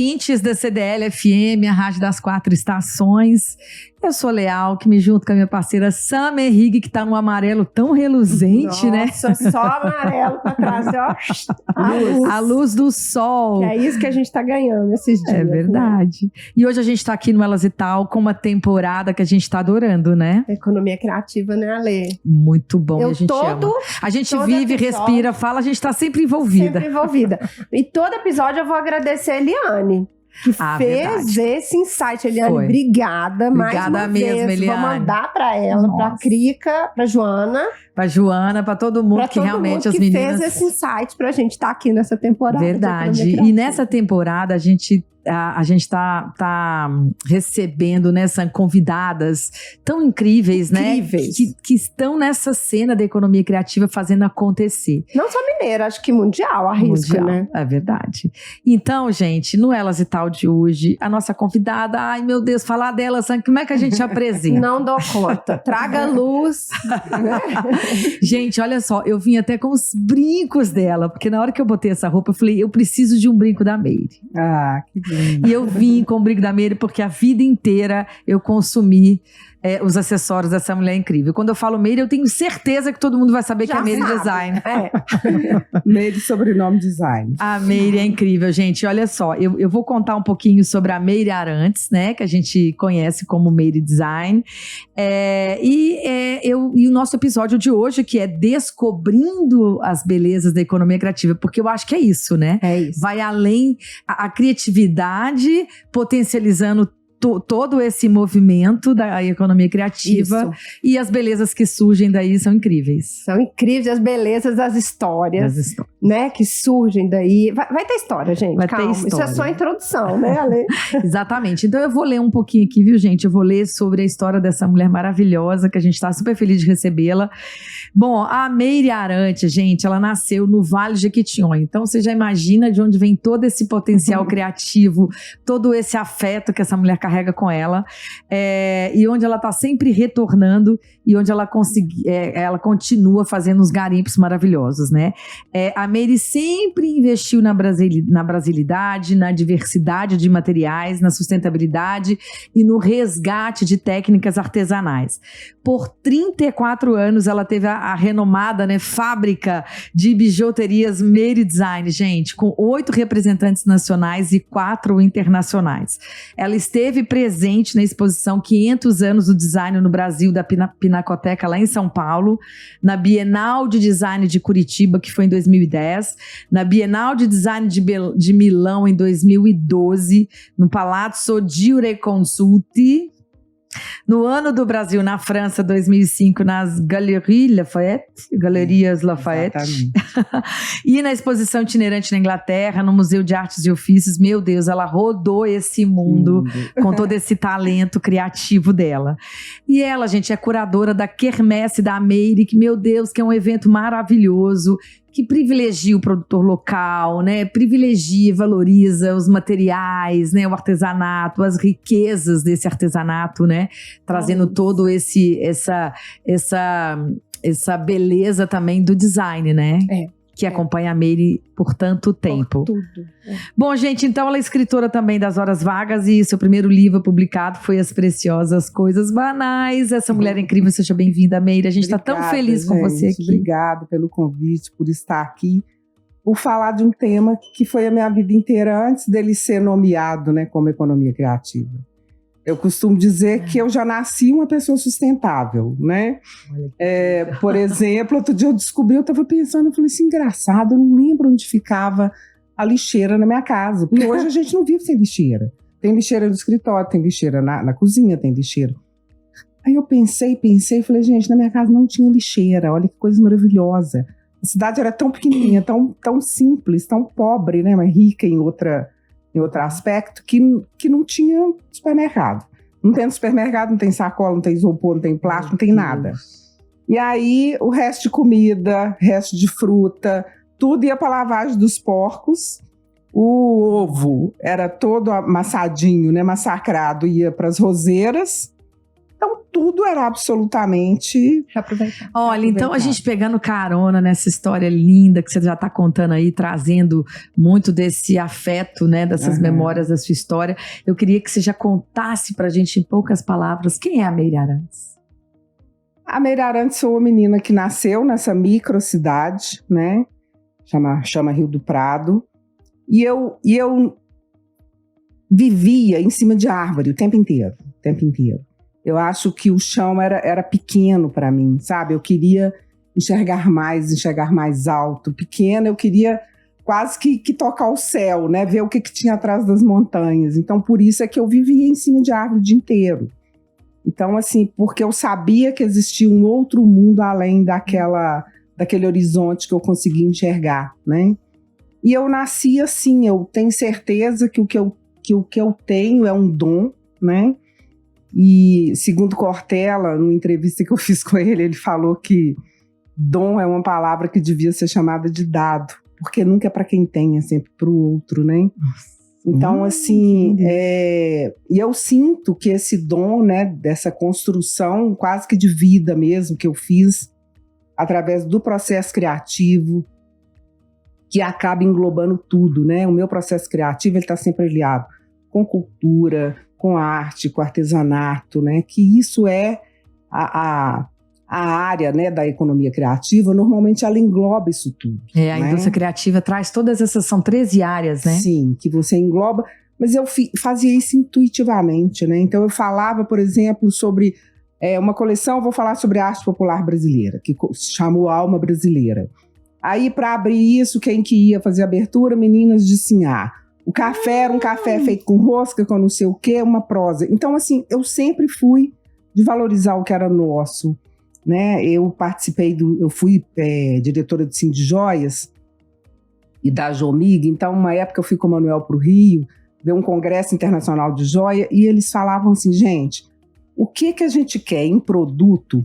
ouvintes da CDL-FM, a Rádio das 4 Estações. Eu sou Leal, que me junto com a minha parceira Sam Henrique, que tá num amarelo tão reluzente, né? Nossa, só amarelo pra trazer, ó, a luz do sol. Que é isso que a gente tá ganhando esses dias. É verdade. Né? E hoje a gente tá aqui no Elas e Tal com uma temporada que a gente tá adorando, né? Economia criativa, né, Ale? Muito bom, a gente ama. A gente vive, episódio, respira, fala, a gente tá sempre envolvida. Sempre envolvida. E todo episódio eu vou agradecer a Eliane, que fez esse insight. Eliane, obrigada mais uma mesmo, vez. Eliane. Vou mandar pra ela, pra Crica, pra Joana. Pra Joana, pra todo mundo, que realmente as meninas... fez esse insight pra gente estar aqui nessa temporada. Verdade. E nessa temporada a gente tá recebendo, né, convidadas tão incríveis, né? Que estão nessa cena da economia criativa fazendo acontecer. Não só mineira, acho que mundial, arrisca, né? É verdade. Então, gente, no Elas e Tal de hoje, a nossa convidada, ai meu Deus, falar dela, como é que a gente apresenta? Não dou conta. Traga luz. Gente, olha só, eu vim até com os brincos dela, porque na hora que eu botei essa roupa, eu falei, eu preciso de um brinco da Meire. Ah, que lindo. E eu vim com o brinco da Meire porque a vida inteira eu consumi os acessórios dessa mulher incrível. Quando eu falo Meire, eu tenho certeza que todo mundo vai saber que é Meire Design. Meire, sobrenome Design. A Meire é incrível, gente. Olha só, eu vou contar um pouquinho sobre a Meire Arantes, né? Que a gente conhece como Meire Design. E o nosso episódio de hoje, que é Descobrindo as Belezas da Economia Criativa, porque eu acho que é isso, né? É isso. Vai além a criatividade, potencializando todo esse movimento da economia criativa. Isso. E as belezas que surgem daí são incríveis. São incríveis as belezas das histórias, né, que surgem daí. Vai ter história, gente, calma. Ter história. Isso é só a introdução, né, Ale? Exatamente. Então eu vou ler um pouquinho aqui, viu, gente? Eu vou ler sobre a história dessa mulher maravilhosa, que a gente está super feliz de recebê-la. Bom, a Meire Arantes, gente, ela nasceu no Vale de Jequitinhonha. Então você já imagina de onde vem todo esse potencial criativo, todo esse afeto que essa mulher carrega com ela, e onde ela está sempre retornando e onde ela continua fazendo uns garimpos maravilhosos, né? A Meire sempre investiu na brasilidade, na diversidade de materiais, na sustentabilidade e no resgate de técnicas artesanais. Por 34 anos ela teve a renomada, né, fábrica de bijuterias Meire Design, gente, com 8 representantes nacionais e 4 internacionais. Ela esteve presente na exposição 500 anos do design no Brasil, da Pinacoteca, lá em São Paulo, na Bienal de Design de Curitiba, que foi em 2010, na Bienal de Design de Milão, em 2012, no Palazzo Giureconsulti, no Ano do Brasil, na França, 2005, nas Galerias Lafayette. E na exposição itinerante na Inglaterra, no Museu de Artes e Ofícios. Meu Deus, ela rodou esse mundo com todo esse talento criativo dela. E ela, gente, é curadora da Quermesse da Meire, que, meu Deus, que é um evento maravilhoso, que privilegia o produtor local, né? Privilegia e valoriza os materiais, né? O artesanato, as riquezas desse artesanato, né? Trazendo todo essa beleza também do design, né? Que acompanha a Meire por tanto tempo. Por tudo. Bom, gente, então ela é escritora também das Horas Vagas e seu primeiro livro publicado foi As Preciosas Coisas Banais. Essa mulher é incrível, seja bem-vinda, Meire. A gente está tão feliz com você aqui. Obrigada pelo convite, por estar aqui, por falar de um tema que foi a minha vida inteira antes dele ser nomeado, né, como economia criativa. Eu costumo dizer que eu já nasci uma pessoa sustentável, né? Por exemplo, outro dia eu estava pensando, eu falei assim, engraçado, eu não lembro onde ficava a lixeira na minha casa, porque hoje a gente não vive sem lixeira. Tem lixeira no escritório, tem lixeira na cozinha, tem lixeira. Aí eu pensei, falei, gente, na minha casa não tinha lixeira, olha que coisa maravilhosa. A cidade era tão pequenininha, tão simples, tão pobre, né? Mas rica em outro aspecto, que não tinha supermercado. Não tem supermercado, não tem sacola, não tem isopor, não tem plástico, não tem nada. E aí, o resto de comida, resto de fruta, tudo ia para a lavagem dos porcos. O ovo era todo amassadinho, né, massacrado, ia para as roseiras. Então, tudo era absolutamente reaproveitar. Olha, então a gente pegando carona nessa história linda que você já está contando aí, trazendo muito desse afeto, né, dessas memórias da sua história, eu queria que você já contasse pra gente em poucas palavras, quem é a Meire Arantes? A Meire Arantes foi uma menina que nasceu nessa microcidade, né, chama Rio do Prado, e eu vivia em cima de árvore o tempo inteiro. Eu acho que o chão era pequeno para mim, sabe? Eu queria enxergar mais alto. Pequena, eu queria quase que tocar o céu, né? Ver o que tinha atrás das montanhas. Então, por isso é que eu vivia em cima de árvore o dia inteiro. Então, assim, porque eu sabia que existia um outro mundo além daquele horizonte que eu conseguia enxergar, né? E eu nasci assim, eu tenho certeza que o que eu tenho é um dom, né? E, segundo Cortella, numa entrevista que eu fiz com ele, ele falou que dom é uma palavra que devia ser chamada de dado, porque nunca é para quem tem, é sempre para o outro, né? Então, assim, e eu sinto que esse dom, né, dessa construção quase que de vida mesmo, que eu fiz através do processo criativo, que acaba englobando tudo, né? O meu processo criativo, ele está sempre aliado com cultura, com arte, com artesanato, né? Que isso é a área, né, da economia criativa, normalmente ela engloba isso tudo. A indústria criativa traz todas essas, são 13 áreas, né? Sim, que você engloba, mas eu fazia isso intuitivamente, né? Então eu falava, por exemplo, sobre uma coleção, eu vou falar sobre a arte popular brasileira, que se chamou Alma Brasileira. Aí, para abrir isso, quem que ia fazer a abertura? Meninas de Sinhá. O café era um café feito com rosca, com não sei o quê, uma prosa. Então, assim, eu sempre fui de valorizar o que era nosso, né? Eu fui diretora do Cine de Joias e da Jomig. Então, uma época eu fui com o Manuel para o Rio, ver um congresso internacional de joia, e eles falavam assim, gente, o que a gente quer em produto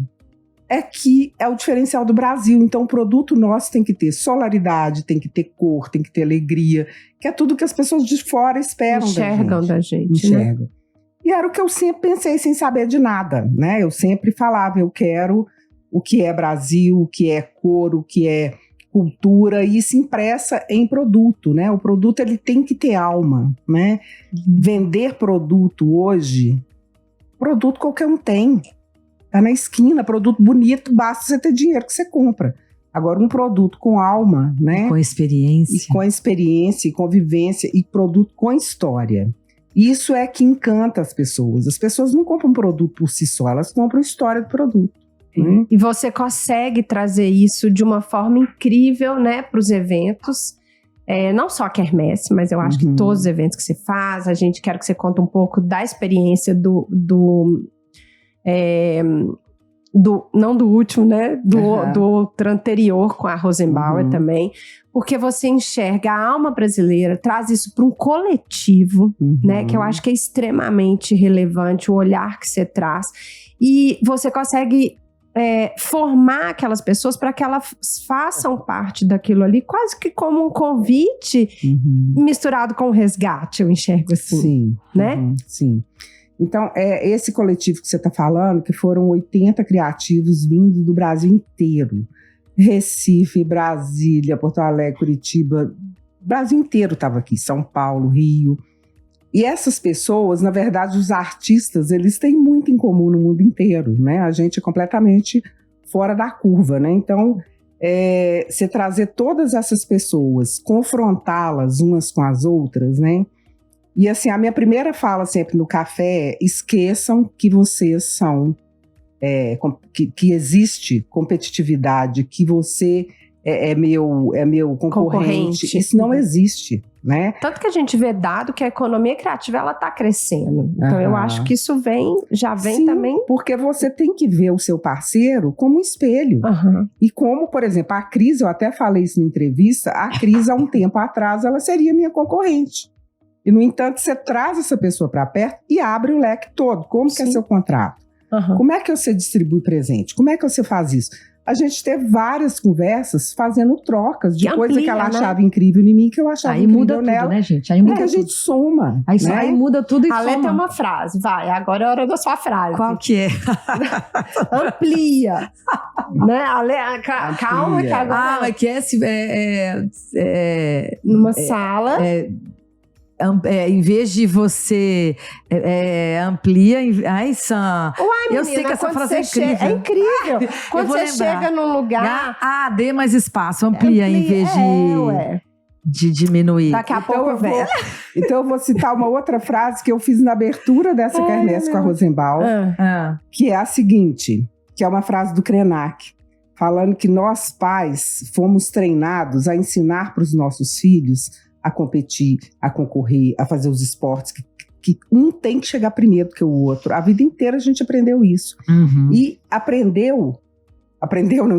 é que é o diferencial do Brasil. Então, o produto nosso tem que ter solaridade, tem que ter cor, tem que ter alegria, que é tudo que as pessoas de fora esperam enxergam da gente. Enxergam. Né? E era o que eu sempre pensei sem saber de nada, né? Eu sempre falava, eu quero o que é Brasil, o que é cor, o que é cultura, e isso impressa em produto, né? O produto, ele tem que ter alma, né? Vender produto hoje, produto qualquer um tem. Tá na esquina, produto bonito, basta você ter dinheiro que você compra. Agora, um produto com alma, né? Com experiência. E com experiência, e convivência, e produto com história. Isso é que encanta as pessoas. As pessoas não compram produto por si só, elas compram história do produto. Né? E você consegue trazer isso de uma forma incrível, né, para os eventos. Não só a Quermesse, mas eu acho que todos os eventos que você faz, quero que você conte um pouco da experiência não do último, né? Do outro anterior com a Rosenbauer também, porque você enxerga a alma brasileira, traz isso para um coletivo, né? Que eu acho que é extremamente relevante o olhar que você traz, e você consegue formar aquelas pessoas para que elas façam parte daquilo ali, quase que como um convite misturado com um resgate, eu enxergo assim. Sim, né? Sim. Então, esse coletivo que você está falando, que foram 80 criativos vindos do Brasil inteiro. Recife, Brasília, Porto Alegre, Curitiba, Brasil inteiro estava aqui, São Paulo, Rio. E essas pessoas, na verdade, os artistas, eles têm muito em comum no mundo inteiro, né? A gente é completamente fora da curva, né? Então, você trazer todas essas pessoas, confrontá-las umas com as outras, né? E assim, a minha primeira fala sempre no café é: esqueçam que vocês são, que existe competitividade, que você é meu concorrente. Isso não existe, né? Tanto que a gente vê dado que a economia criativa, ela está crescendo. Então eu acho que isso já vem Sim, também. Porque você tem que ver o seu parceiro como um espelho. E como, por exemplo, a Cris, eu até falei isso na entrevista, a Cris há um tempo atrás, ela seria minha concorrente. E, no entanto, você traz essa pessoa para perto e abre o leque todo. Como que é seu contrato? Como é que você distribui presente? Como é que você faz isso? a gente teve várias conversas fazendo trocas de Que coisa amplia, que ela né? achava incrível em mim, que eu achava Aí incrível muda tudo, nela. né, gente? Aí muda Porque a tudo. gente soma. Aí, né? aí muda tudo e A Lê soma. tem uma frase, vai, agora é a hora da sua frase. Qual que é? Amplia. Né? A Lê, calma que agora Ah, mas que numa sala. em vez de você amplia... Ai, Sam, Uai, menina, eu sei que essa quando frase é você incrível. É incrível. Quando vou você lembrar. chega num lugar... Dê mais espaço, amplia em vez ué. de diminuir. Daqui a pouco vem. Então eu vou citar uma outra frase que eu fiz na abertura dessa quermesse com a Rosenbaum, que é a seguinte, que é uma frase do Krenak, falando que nós pais fomos treinados a ensinar para os nossos filhos a competir, a concorrer, a fazer os esportes, que um tem que chegar primeiro que o outro. A vida inteira a gente aprendeu isso. Uhum. E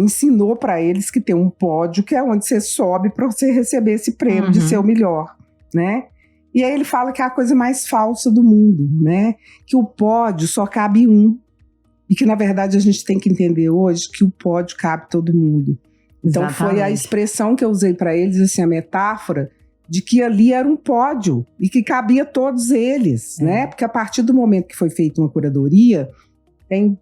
ensinou para eles que tem um pódio que é onde você sobe para você receber esse prêmio de ser o melhor, né? E aí ele fala que é a coisa mais falsa do mundo, né? Que o pódio só cabe um. E que, na verdade, a gente tem que entender hoje que o pódio cabe todo mundo. Então, foi a expressão que eu usei para eles, assim, a metáfora de que ali era um pódio e que cabia todos eles, né? Porque a partir do momento que foi feita uma curadoria, tem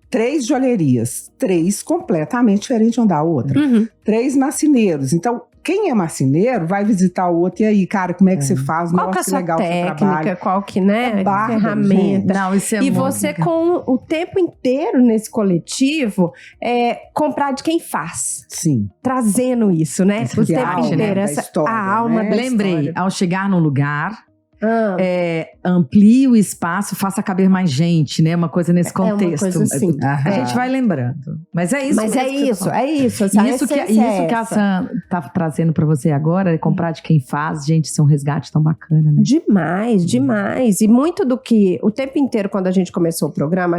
3 joalherias, 3 completamente diferentes uma da outra. 3 marceneiros. Então, quem é marceneiro vai visitar o outro e aí, cara, como é que você faz? Qual que é a sua técnica? Qual que, né? Bárbaro, ferramenta. Não, isso é e muito você, legal. com o tempo inteiro nesse coletivo, comprar de quem faz. Sim. Trazendo isso, né? Essa O tempo alma, inteiro. né, da história, a alma né? da Lembrei, história. ao chegar num lugar, amplie o espaço, faça caber mais gente, né? Uma coisa nesse contexto. Uma coisa assim. A gente vai lembrando. Mas é isso. Mas é mesmo que você isso, falou. é isso. Isso que a Sam tá trazendo pra você agora, é comprar de quem faz. Gente, isso é um resgate tão bacana, né? Demais, demais. E muito do que, o tempo inteiro, quando a gente começou o programa,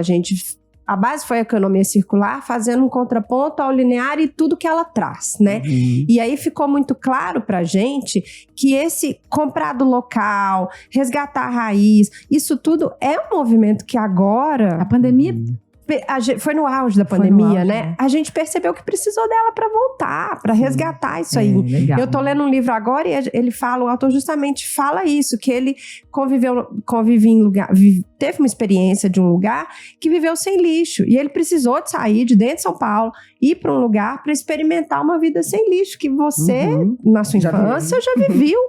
a base foi a economia circular, fazendo um contraponto ao linear e tudo que ela traz, né? E aí ficou muito claro pra gente que esse comprar do local, resgatar a raiz, isso tudo é um movimento que agora... A pandemia... Foi no auge da pandemia, né? A gente percebeu que precisou dela para voltar, para resgatar isso aí. Legal. Eu tô lendo um livro agora e ele fala, o autor justamente fala isso, que ele conviveu em lugar, teve uma experiência de um lugar que viveu sem lixo. E ele precisou de sair de dentro de São Paulo, ir para um lugar para experimentar uma vida sem lixo, que você, na sua infância,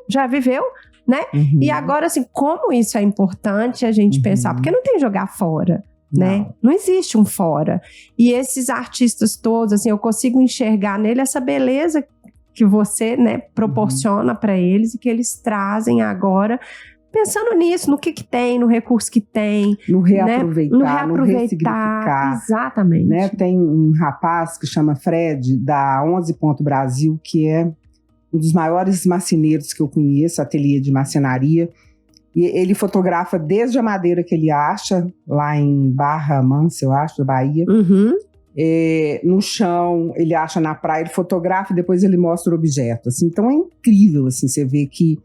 já viveu. Né? E agora, assim, como isso é importante a gente pensar, porque não tem jogar fora. Né? Não existe um fora. E esses artistas todos, assim, eu consigo enxergar nele essa beleza que você, né, proporciona para eles e que eles trazem agora, pensando nisso, no que tem, no recurso que tem. No reaproveitar, né? no ressignificar. Exatamente. Né? Tem um rapaz que chama Fred, da 11 Ponto Brasil, que é um dos maiores marceneiros que eu conheço, ateliê de marcenaria. E ele fotografa desde a madeira que ele acha, lá em Barra Mansa, eu acho, da Bahia. No chão, ele acha na praia, ele fotografa e depois ele mostra o objeto. Assim, então é incrível assim, você ver que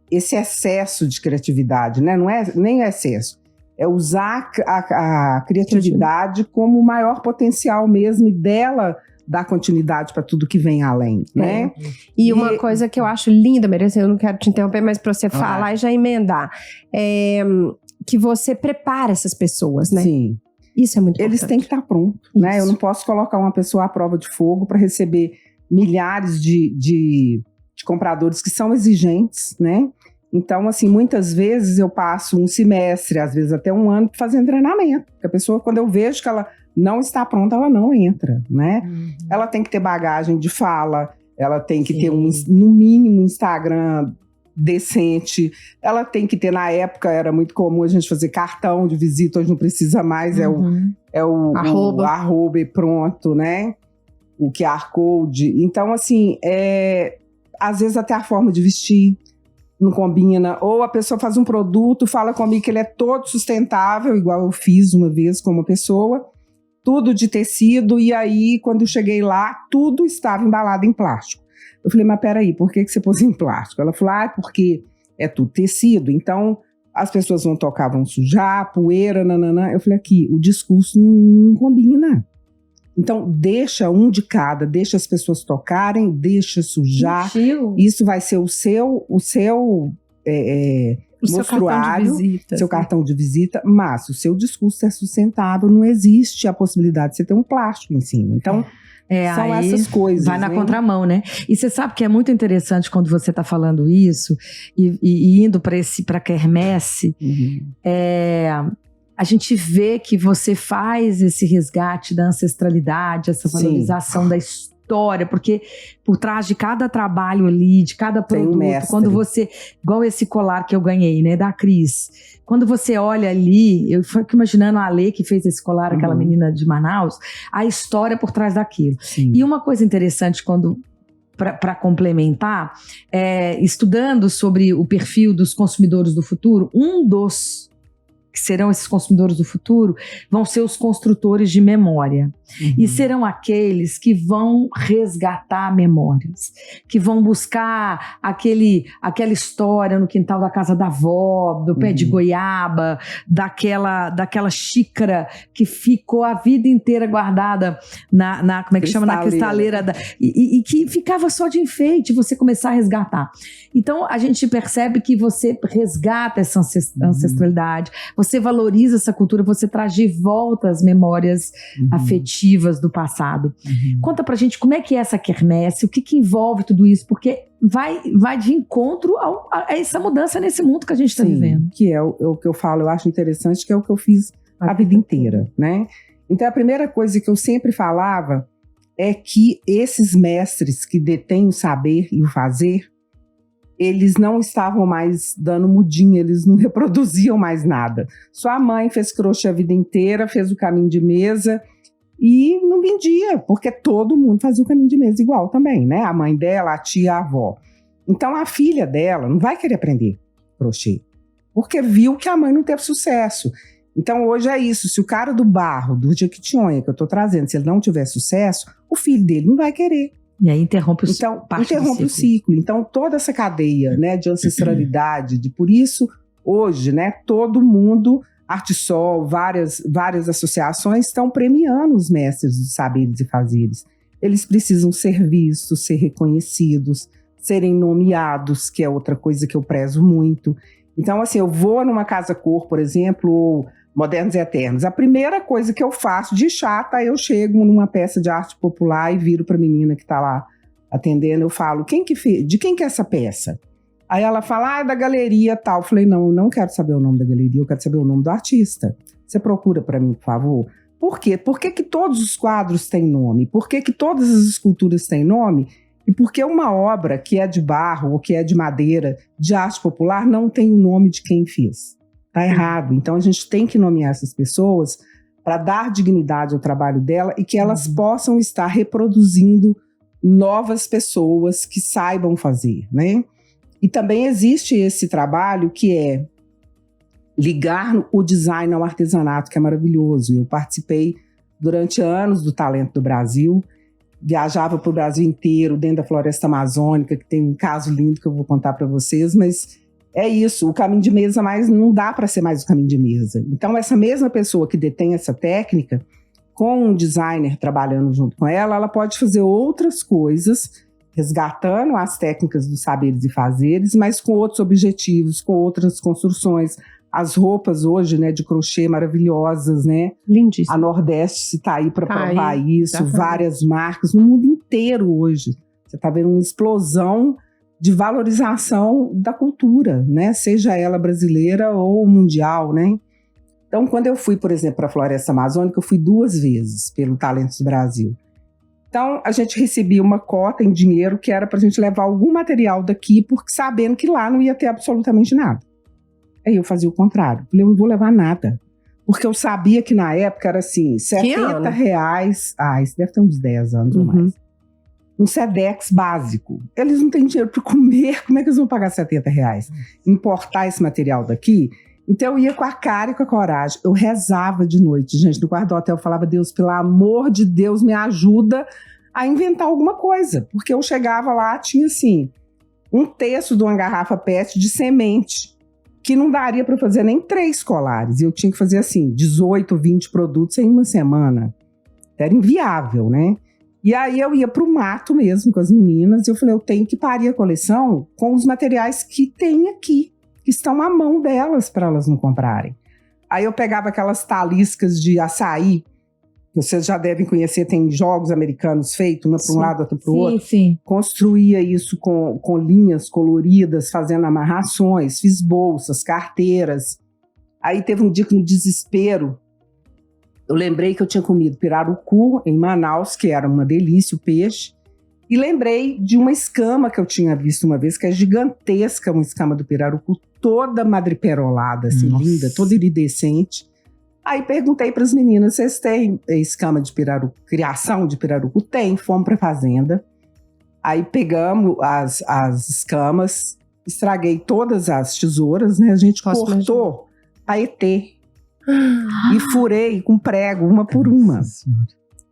esse excesso de criatividade, né? Não é nem excesso, é usar a criatividade como o maior potencial mesmo e dela dar continuidade para tudo que vem além, né? E uma coisa que eu acho linda, Merecia, eu não quero te interromper, mas para você falar e já emendar, que você prepara essas pessoas, né? Sim. Isso é muito importante. Eles têm que estar prontos, né? Eu não posso colocar uma pessoa à prova de fogo para receber milhares de compradores que são exigentes, né? Então, assim, muitas vezes eu passo um semestre, às vezes até um ano, fazendo treinamento. Porque a pessoa, quando eu vejo que ela não está pronta, ela não entra, né? Ela tem que ter bagagem de fala, ela tem que ter, no mínimo, um Instagram decente, ela tem que ter, na época, era muito comum a gente fazer cartão de visita, hoje não precisa mais, é o arroba e pronto, né? O QR Code. Então, assim, às vezes até a forma de vestir não combina, ou a pessoa faz um produto, fala comigo que ele é todo sustentável, igual eu fiz uma vez com uma pessoa, tudo de tecido, e aí, quando eu cheguei lá, tudo estava embalado em plástico. Eu falei, mas peraí, por que você pôs em plástico? Ela falou, porque é tudo tecido, então as pessoas vão tocar, vão sujar, poeira, nananã. Eu falei, aqui, o discurso não combina. Então, deixa um de cada, deixa as pessoas tocarem, deixa sujar. Isso vai ser o seu mostruário, seu cartão de visita, mas se o seu discurso é sustentável, não existe a possibilidade de você ter um plástico em cima. Então, são essas coisas. Vai na contramão, né? E você sabe que é muito interessante quando você está falando isso e indo para a quermesse, a gente vê que você faz esse resgate da ancestralidade, essa valorização da história, porque por trás de cada trabalho ali, de cada produto, quando você, igual esse colar que eu ganhei, né, da Cris, quando você olha ali, eu fico imaginando a Ale que fez esse colar, aquela menina de Manaus, a história por trás daquilo. Sim. E uma coisa interessante para complementar, estudando sobre o perfil dos consumidores do futuro, um dos que serão esses consumidores do futuro, vão ser os construtores de memória. E serão aqueles que vão resgatar memórias, que vão buscar aquela história no quintal da casa da avó, do pé de goiaba, daquela xícara que ficou a vida inteira guardada na como é que chama? Na cristaleira. E que ficava só de enfeite, você começar a resgatar. Então, a gente percebe que você resgata essa ancestralidade, você valoriza essa cultura, você traz de volta as memórias afetivas do passado. Conta pra gente como é que é essa quermesse, o que envolve tudo isso, porque vai de encontro a essa mudança nesse mundo que a gente está vivendo. Que é o que eu falo, eu acho interessante, que é o que eu fiz a vida inteira, né? Então, a primeira coisa que eu sempre falava é que esses mestres que detêm o saber e o fazer, eles não estavam mais dando mudinha, eles não reproduziam mais nada. Sua mãe fez crochê a vida inteira, fez o caminho de mesa e não vendia, porque todo mundo fazia o caminho de mesa igual também, né? A mãe dela, a tia, a avó. Então, a filha dela não vai querer aprender crochê, porque viu que a mãe não teve sucesso. Então, hoje é isso. Se o cara do barro, do Jequitinhonha, que eu estou trazendo, se ele não tiver sucesso, o filho dele não vai querer. E aí interrompe o ciclo. Então, interrompe o ciclo. Então, toda essa cadeia, né, de ancestralidade, por isso, hoje, né, todo mundo, Artesol, várias associações estão premiando os mestres dos saberes e fazeres. Eles precisam ser vistos, ser reconhecidos, serem nomeados, que é outra coisa que eu prezo muito. Então, assim, eu vou numa Casa Cor, por exemplo, ou Modernos e Eternos. A primeira coisa que eu faço de chata, eu chego numa peça de arte popular e viro para a menina que está lá atendendo, eu falo, de quem que é essa peça? Aí ela fala, é da galeria tal. Eu falei, não quero saber o nome da galeria, eu quero saber o nome do artista. Você procura para mim, por favor. Por quê? Por que todos os quadros têm nome? Por que todas as esculturas têm nome? E por que uma obra que é de barro ou que é de madeira, de arte popular, não tem o nome de quem fez? Está errado. Então, a gente tem que nomear essas pessoas para dar dignidade ao trabalho dela e que elas possam estar reproduzindo novas pessoas que saibam fazer, né? E também existe esse trabalho que é ligar o design ao artesanato, que é maravilhoso. Eu participei durante anos do Talento do Brasil, viajava para o Brasil inteiro, dentro da floresta amazônica, que tem um caso lindo que eu vou contar para vocês, mas é isso, o caminho de mesa não dá para ser mais o caminho de mesa. Então, essa mesma pessoa que detém essa técnica, com um designer trabalhando junto com ela, ela pode fazer outras coisas, resgatando as técnicas dos saberes e fazeres, mas com outros objetivos, com outras construções. As roupas hoje, né, de crochê maravilhosas, né? Lindíssimo. A Nordeste está aí para provar isso, várias marcas no mundo inteiro hoje. Você está vendo uma explosão de valorização da cultura, né? Seja ela brasileira ou mundial, né? Então, quando eu fui, por exemplo, para a Floresta Amazônica, eu fui 2 vezes pelo Talentos do Brasil. Então, a gente recebia uma cota em dinheiro que era para a gente levar algum material daqui, porque sabendo que lá não ia ter absolutamente nada. Aí eu fazia o contrário. Falei, eu não vou levar nada. Porque eu sabia que na época era assim, R$70. Isso deve ter uns 10 anos ou mais. Um Sedex básico. Eles não têm dinheiro para comer, como é que eles vão pagar R$70? Importar esse material daqui? Então eu ia com a cara e com a coragem. Eu rezava de noite, gente, no quarto do hotel. Eu falava, Deus, pelo amor de Deus, me ajuda a inventar alguma coisa. Porque eu chegava lá, tinha assim, um terço de uma garrafa PET de semente, que não daria para fazer nem 3 colares. E eu tinha que fazer assim, 18, 20 produtos em uma semana. Era inviável, né? E aí eu ia para o mato mesmo com as meninas e eu falei, eu tenho que parir a coleção com os materiais que tem aqui, que estão à mão delas para elas não comprarem. Aí eu pegava aquelas taliscas de açaí, que vocês já devem conhecer, tem jogos americanos feitos, uma para um lado, outra para o outro. Sim. Construía isso com linhas coloridas, fazendo amarrações, fiz bolsas, carteiras. Aí teve um dia que no desespero, eu lembrei que eu tinha comido pirarucu em Manaus, que era uma delícia o peixe, e lembrei de uma escama que eu tinha visto uma vez, que é gigantesca, uma escama do pirarucu, toda madreperolada, assim, linda, toda iridescente. Aí perguntei para as meninas, vocês têm escama de pirarucu, criação de pirarucu? Tem, fomos para a fazenda. Aí pegamos as escamas, estraguei todas as tesouras, né? A gente cortou paetê e furei com prego, uma por uma.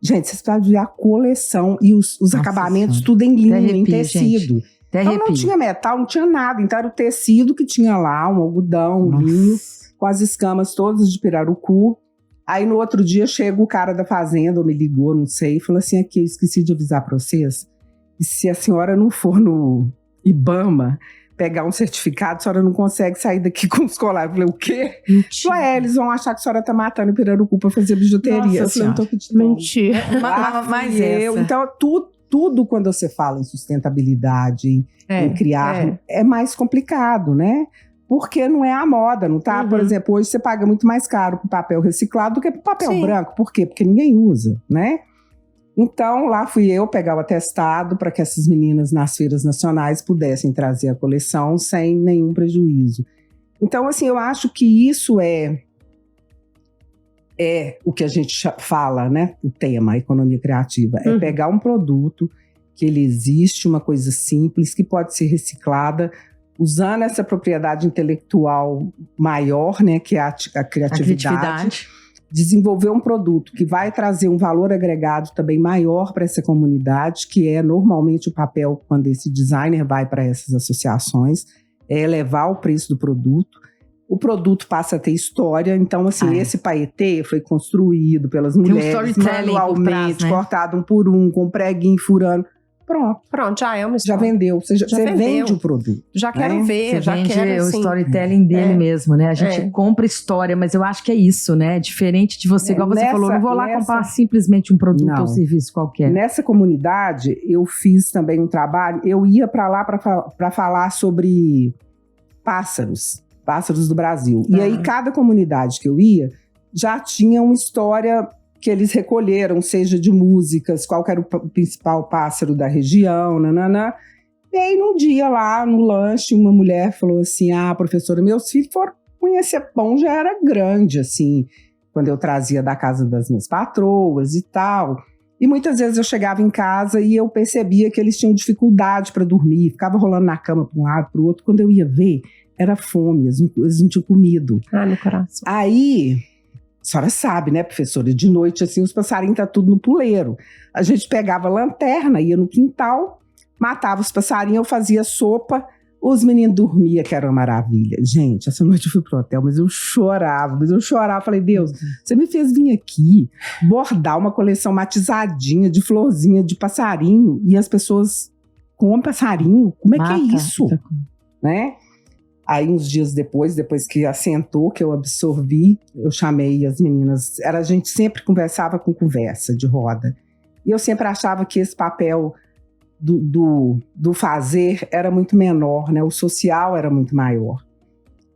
Gente, vocês precisam ver a coleção e os acabamentos, tudo em linho, em tecido. Então não tinha metal, não tinha nada. Então era o tecido que tinha lá, um algodão, um linho, com as escamas todas de pirarucu. Aí no outro dia chega o cara da fazenda, ou me ligou, não sei, e falou assim, aqui, eu esqueci de avisar para vocês, e se a senhora não for no IBAMA pegar um certificado, a senhora não consegue sair daqui com os colares. Eu falei, o quê? Mentira. Eles vão achar que a senhora tá matando o pirarucu para fazer bijuteria. Nossa, eu falei, não tô acreditando. Mentira. Mas Então tudo quando você fala em sustentabilidade, em criar, é mais complicado, né? Porque não é a moda, não tá? Por exemplo, hoje você paga muito mais caro pro papel reciclado do que pro papel branco. Por quê? Porque ninguém usa, né? Então, lá fui eu pegar o atestado para que essas meninas nas feiras nacionais pudessem trazer a coleção sem nenhum prejuízo. Então, assim, eu acho que isso é o que a gente fala, né? O tema, a economia criativa. É pegar um produto que ele existe, uma coisa simples, que pode ser reciclada, usando essa propriedade intelectual maior, né? Que é a criatividade. Desenvolver um produto que vai trazer um valor agregado também maior para essa comunidade, que é normalmente o papel quando esse designer vai para essas associações, é elevar o preço do produto. O produto passa a ter história, então assim, esse paetê foi construído pelas mulheres manualmente, cortado um por um, com preguinho furando. Pronto, já é uma história. Já vendeu, você vende o produto. Já quero ver, você já vende quero o storytelling dele mesmo, né? A gente compra história, mas eu acho que é isso, né? Diferente de você, igual você falou, não vou lá comprar simplesmente um produto ou serviço qualquer. Nessa comunidade, eu fiz também um trabalho, eu ia para lá para falar sobre pássaros do Brasil. E aí, cada comunidade que eu ia, já tinha uma história que eles recolheram, seja de músicas, qual que era o principal pássaro da região, nananã. E aí, num dia lá, no lanche, uma mulher falou assim, professora, meus filhos foram conhecer pão, já era grande, assim, quando eu trazia da casa das minhas patroas e tal. E muitas vezes eu chegava em casa e eu percebia que eles tinham dificuldade para dormir, ficava rolando na cama para um lado, para o outro. Quando eu ia ver, era fome, eles não tinham comido. No coração. Aí... A senhora sabe, né, professora? De noite, assim, os passarinhos tá tudo no puleiro. A gente pegava lanterna, ia no quintal, matava os passarinhos, eu fazia sopa, os meninos dormiam, que era uma maravilha. Gente, essa noite eu fui pro hotel, mas eu chorava. Falei, Deus, você me fez vir aqui bordar uma coleção matizadinha de florzinha de passarinho, e as pessoas comem passarinho? Como é que é isso? Né? Aí, uns dias depois que assentou, que eu absorvi, eu chamei as meninas. A gente sempre conversava com conversa de roda. E eu sempre achava que esse papel do fazer era muito menor, né? O social era muito maior.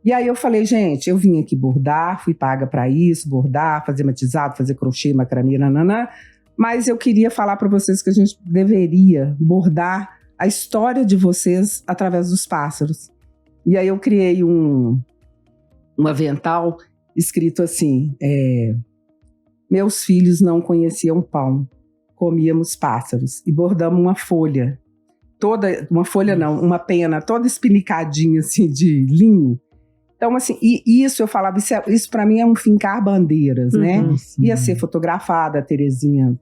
E aí eu falei, gente, eu vim aqui bordar, fui paga para isso, bordar, fazer matizado, fazer crochê, macramê, nananã. Mas eu queria falar para vocês que a gente deveria bordar a história de vocês através dos pássaros. E aí eu criei um avental escrito assim, meus filhos não conheciam pão, comíamos pássaros. E bordamos uma folha, uma pena toda espinicadinha assim de linho. Então assim, e isso eu falava, isso para mim é um fincar bandeiras, né? Ia ser fotografada, a Terezinha,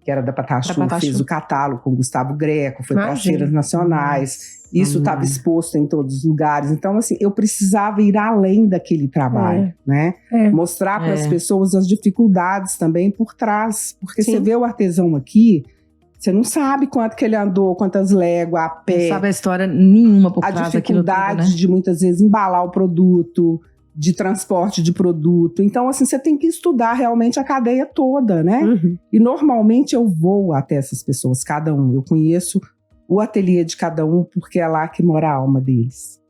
que era da Patachu, fez o catálogo com o Gustavo Greco, foi para as feiras nacionais. Isso estava exposto em todos os lugares. Então, assim, eu precisava ir além daquele trabalho, né? Mostrar para as pessoas as dificuldades também por trás. Porque você vê o artesão aqui, você não sabe quanto que ele andou, quantas léguas, a pé. Não sabe a história nenhuma por trás daquilo tudo, né? A dificuldade de muitas vezes embalar o produto, de transporte de produto. Então, assim, você tem que estudar realmente a cadeia toda, né? E normalmente eu vou até essas pessoas, cada um. Eu conheço o ateliê de cada um, porque é lá que mora a alma deles.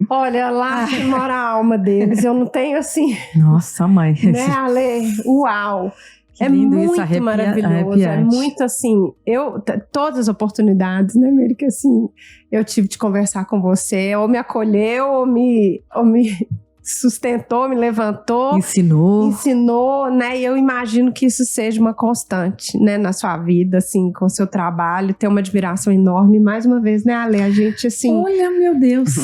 Olha, lá que mora a alma deles. Eu não tenho assim... Nossa, mãe. Né, Ale? Uau! Que lindo muito isso, maravilhoso. arrepiante. É muito assim... todas as oportunidades, né, Mary, que assim, eu tive de conversar com você, ou me acolheu, ou me sustentou, me levantou. Ensinou, né? E eu imagino que isso seja uma constante, né, na sua vida, assim, com o seu trabalho. Ter uma admiração enorme. Mais uma vez, né, Ale? A gente, assim... Olha, meu Deus...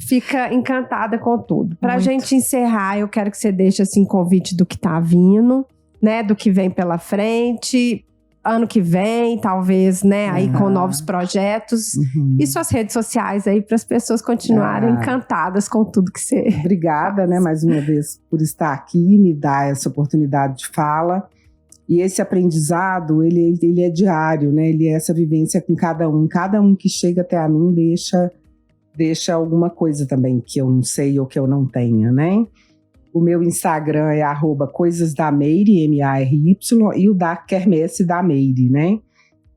Fica encantada com tudo. Pra gente encerrar, eu quero que você deixe, assim, convite do que tá vindo, né? Do que vem pela frente... Ano que vem, talvez, né? Aí com novos projetos. E suas redes sociais aí para as pessoas continuarem encantadas com tudo que você... Obrigada, né? Mais uma vez por estar aqui, me dar essa oportunidade de fala. E esse aprendizado, ele é diário, né? Ele é essa vivência com cada um. Cada um que chega até a mim deixa alguma coisa também que eu não sei ou que eu não tenha, né? O meu Instagram é @coisasdameire, MARY, e o da Quermesse da Meire, né?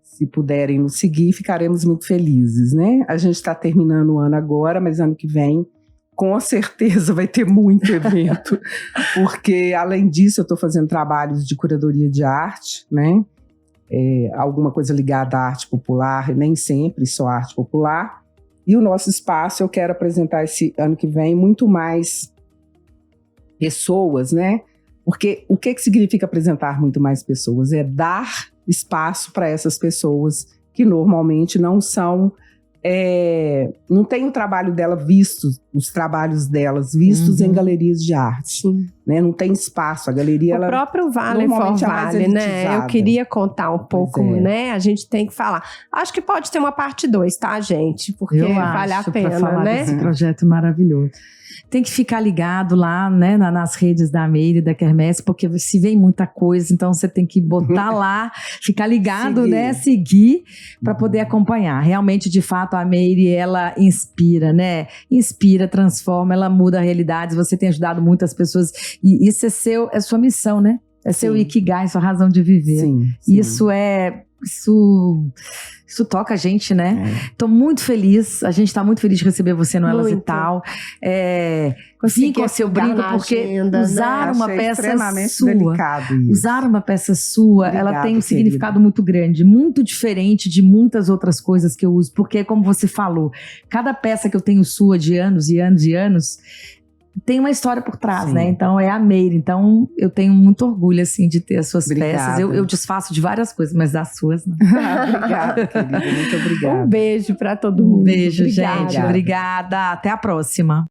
Se puderem nos seguir, ficaremos muito felizes, né? A gente está terminando o ano agora, mas ano que vem, com certeza, vai ter muito evento. Porque, além disso, eu estou fazendo trabalhos de curadoria de arte, né? Alguma coisa ligada à arte popular, nem sempre só arte popular. E o nosso espaço, eu quero apresentar esse ano que vem muito mais pessoas, né? Porque o que significa apresentar muito mais pessoas? É dar espaço para essas pessoas que normalmente não são... não tem o trabalho dela os trabalhos delas vistos em galerias de arte. Né? Não tem espaço. A galeria, o próprio Vale for Vale, né? Eu queria contar um pouco, né? A gente tem que falar. Acho que pode ter uma parte 2, tá, gente? Porque vale a pena, pra falar né? Desse projeto maravilhoso. Tem que ficar ligado lá, né, nas redes da Meire e da Quermesse, porque se vem muita coisa, então você tem que botar lá, ficar ligado, né, seguir para poder acompanhar. Realmente, de fato, a Meire, ela inspira, né? Inspira, transforma, ela muda a realidade. Você tem ajudado muitas pessoas e isso é sua missão, né? É seu Ikigai, sua razão de viver. Sim. Isso toca a gente, né? Tô muito feliz, a gente tá muito feliz de receber você no Elas e Tal. Vim com o seu brinco, porque usar uma peça sua, usar uma peça sua, ela tem um significado muito grande, muito diferente de muitas outras coisas que eu uso, porque como você falou, cada peça que eu tenho sua de anos e anos e anos, tem uma história por trás, né? Então é a Meire. Então eu tenho muito orgulho, assim, de ter as suas peças. Eu desfaço de várias coisas, mas das suas, não. Obrigada, querida. Muito obrigada. Um beijo pra todo mundo. Um beijo, gente. Obrigada. Até a próxima.